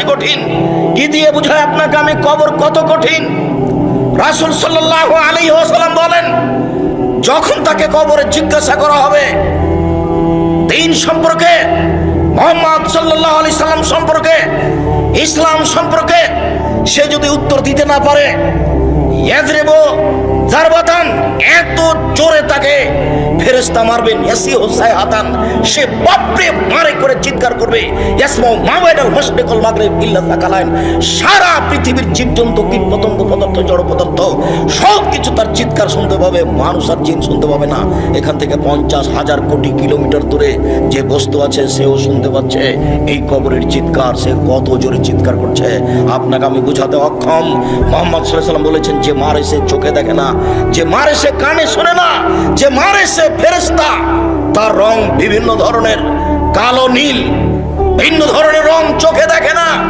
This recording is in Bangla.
বেশি কঠিন। কি দিয়ে বুঝায় আপনাকে আমি কবর কত কঠিন? রাসূল সাল্লাল্লাহু আলাইহি ওয়াসাল্লাম বলেন, যখন তাকে কবরে জিজ্ঞাসা করা হবে দ্বীন সম্পর্কে, মুহাম্মদ সাল্লাল্লাহু আলাইহি সাল্লাম সম্পর্কে, ইসলাম সম্পর্কে, সে যদি উত্তর দিতে না পারে, ইয়াজরিবু জারবাতান, এত জোরে তাকে ফেরেশতা মারবেন, ইয়াসিহু সাইহাতান, সে বাপরে মারে করে চিৎকার করবে, ইয়াসমাউ মা বাইনাল মাশরিক ওয়াল মাগরিব ইল্লা সাকালাইন, সারা পৃথিবীর জীবজন্তু কীট পতঙ্গ পদার্থ জড় পদার্থ সব কিছু তার চিৎকার শুনতে পাবে, মানুষ আর জিন শুনতে পাবে না। এখান থেকে 50,000 কোটি কিলোমিটার দূরে যে বস্তু আছে সেও শুনতে পাচ্ছে এই কবরের চিৎকার। সে কত জোরে চিৎকার করছে আপনাকে আমি বুঝাতে অক্ষম। মুহাম্মদ সাল্লাল্লাহু আলাইহি ওয়াসাল্লাম বলেছেন, যে মারে সে চোখে দেখে না, যে মারে সে কানে শোনে না, যে মারে সে ফেরেশতা, তার রং বিভিন্ন ধরনের, কালো নীল, ভিন্ন ধরনের রং, চোখে দেখে না।